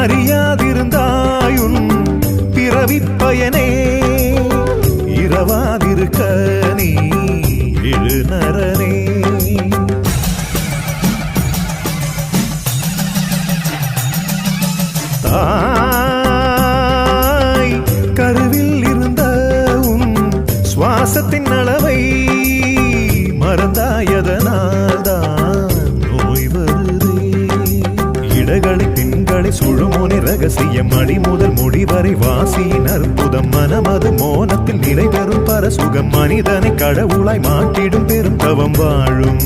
அறியாதிருந்தாயுன் பிறவிப் பயனே இரவாதிருக்க நீ எழுநரனே. தாய் கருவில் இருந்த உன் சுவாசத்தின் அளவை மறந்தாயதனால்தான் நோய் வருதே. இடகளை பெண்களை சுழுமோனி ரகசியம் அடி முதல் முடிவரை வாசியின் அற்புதம் மனமது மோனத்தில் நிலை பெறும் பரசுகம் மனிதனை கடவுளாய் மாற்றிடும் பெரும் தவம் வாழும்